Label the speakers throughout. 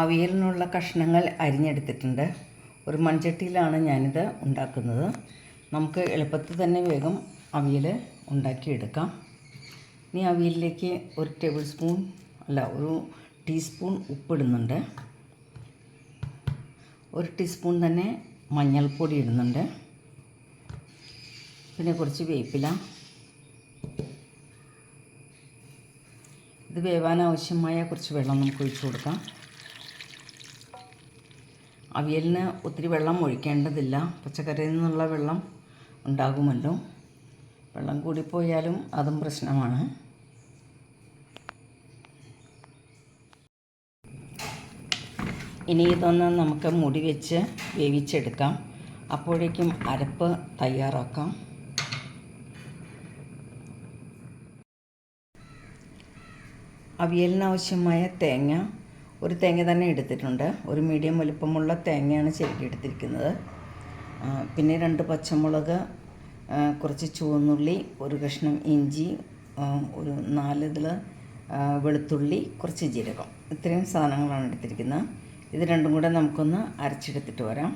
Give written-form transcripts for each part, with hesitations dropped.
Speaker 1: അവിയലിനുള്ള കഷ്ണങ്ങൾ അരിഞ്ഞെടുത്തിട്ടുണ്ട്. ഒരു മൺചട്ടിയിലാണ് ഞാനിത് ഉണ്ടാക്കുന്നത്. നമുക്ക് എളുപ്പത്തിൽ തന്നെ വേഗം അവിയൽ ഉണ്ടാക്കിയെടുക്കാം. ഇനി അവിയലിലേക്ക് ഒരു ടീസ്പൂൺ ഉപ്പിടുന്നുണ്ട്. ഒരു ടീസ്പൂൺ തന്നെ മഞ്ഞൾപ്പൊടി ഇടുന്നുണ്ട്. പിന്നെ കുറച്ച് വേപ്പില. ഇത് വേവാൻ ആവശ്യമായ കുറച്ച് വെള്ളം നമുക്ക് ഒഴിച്ചു കൊടുക്കാം. അവിയലിന് ഒത്തിരി വെള്ളം ഒഴിക്കേണ്ടതില്ല. പച്ചക്കറിയിൽ നിന്നുള്ള വെള്ളം ഉണ്ടാകുമല്ലോ. വെള്ളം കൂടിപ്പോയാലും അതും പ്രശ്നമാണ്. ഇനി ഇതൊന്ന് നമുക്ക് മൂടി വെച്ച് വേവിച്ചെടുക്കാം. അപ്പോഴേക്കും അരപ്പ് തയ്യാറാക്കാം. അവിയലിനാവശ്യമായ തേങ്ങ, ഒരു തേങ്ങ തന്നെ എടുത്തിട്ടുണ്ട്. ഒരു മീഡിയം വലുപ്പമുള്ള തേങ്ങയാണ് എടുത്തിരിക്കുന്നത്. പിന്നെ 2 പച്ചമുളക്, കുറച്ച് ചുവന്നുള്ളി, ഒരു കഷ്ണം ഇഞ്ചി, ഒരു 4 ഇതിൽ വെളുത്തുള്ളി, കുറച്ച് ജീരകം. ഇത്രയും സാധനങ്ങളാണ് എടുത്തിരിക്കുന്നത്. ഇത് രണ്ടും കൂടെ നമുക്കൊന്ന് അരച്ചെടുത്തിട്ട് വരാം.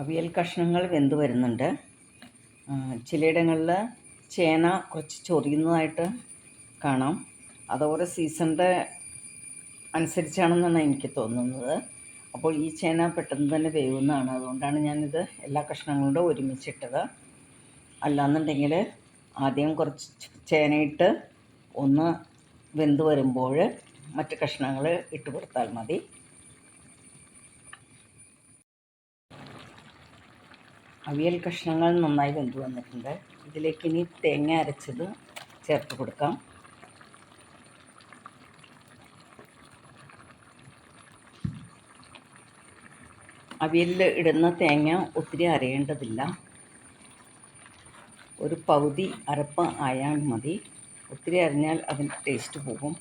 Speaker 1: അവിയൽ കഷ്ണങ്ങൾ വെന്ത് വരുന്നുണ്ട്. ചിലയിടങ്ങളിൽ ചേന കുറച്ച് ചൊറിയുന്നതായിട്ട് കാണാം. അത് ഓരോ സീസണിൻ്റെ അനുസരിച്ചാണെന്നാണ് എനിക്ക് തോന്നുന്നത്. അപ്പോൾ ഈ ചേന പെട്ടെന്ന് തന്നെ വേവുന്നതാണ്. അതുകൊണ്ടാണ് ഞാനിത് എല്ലാ കഷ്ണങ്ങളുടെ ഒരുമിച്ചിട്ടത്. അല്ലാന്നുണ്ടെങ്കിൽ ആദ്യം കുറച്ച് ചേനയിട്ട് ഒന്ന് വെന്ത് വരുമ്പോൾ മറ്റ് കഷ്ണങ്ങൾ ഇട്ട് കൊടുത്താൽ മതി. അവിയൽ കഷ്ണങ്ങൾ നന്നായി വെന്ത് വന്നിട്ടുണ്ട്. ഇതിലേക്ക് ഇനി തേങ്ങ അരച്ചത് ചേർത്ത് കൊടുക്കാം. അവിയലിൽ ഇടുന്ന തേങ്ങ ഒത്തിരി അരയേണ്ടതില്ല. ഒരു പകുതി അരപ്പ് ആയാൽ മതി. ഒത്തിരി അരഞ്ഞാൽ അതിൻ്റെ ടേസ്റ്റ് പോകും.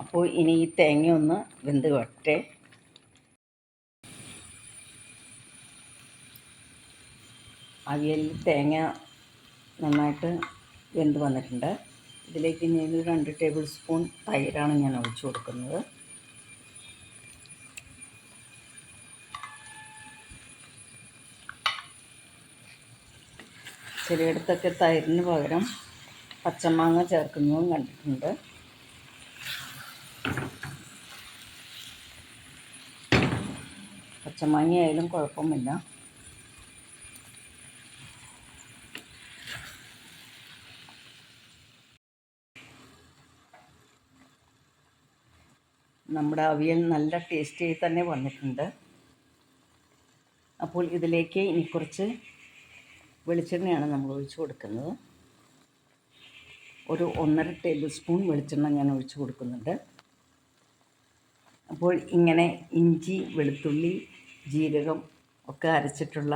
Speaker 1: അപ്പോൾ ഇനി ഈ തേങ്ങ ഒന്ന് വെന്ത് വരട്ടെ. അവിയലിൽ തേങ്ങ നന്നായിട്ട് വെന്ത് വന്നിട്ടുണ്ട്. ഇതിലേക്ക് ഇനി 2 ടേബിൾ സ്പൂൺ തൈരാണ് ഞാൻ ഒഴിച്ചു കൊടുക്കുന്നത്. ചിലയിടത്തൊക്കെ തൈരിന് പകരം പച്ചമാങ്ങ ചേർക്കുന്നതും കണ്ടിട്ടുണ്ട്. പച്ചമാങ്ങ ആയാലും കുഴപ്പമില്ല. നമ്മുടെ അവിയൽ നല്ല ടേസ്റ്റി തന്നെ വന്നിട്ടുണ്ട്. അപ്പോൾ ഇതിലേക്ക് ഇനി കുറച്ച് വെളിച്ചെണ്ണയാണ് നമ്മൾ ഒഴിച്ച് കൊടുക്കുന്നത്. ഒരു 1.5 ടേബിൾ സ്പൂൺ വെളിച്ചെണ്ണ ഞാൻ ഒഴിച്ച് കൊടുക്കുന്നുണ്ട്. അപ്പോൾ ഇങ്ങനെ ഇഞ്ചി, വെളുത്തുള്ളി, ജീരകം ഒക്കെ അരച്ചിട്ടുള്ള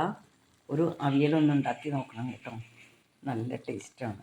Speaker 1: ഒരു അവിയലൊന്നുണ്ടാക്കി നോക്കണം കേട്ടോ. നല്ല ടേസ്റ്റാണ്.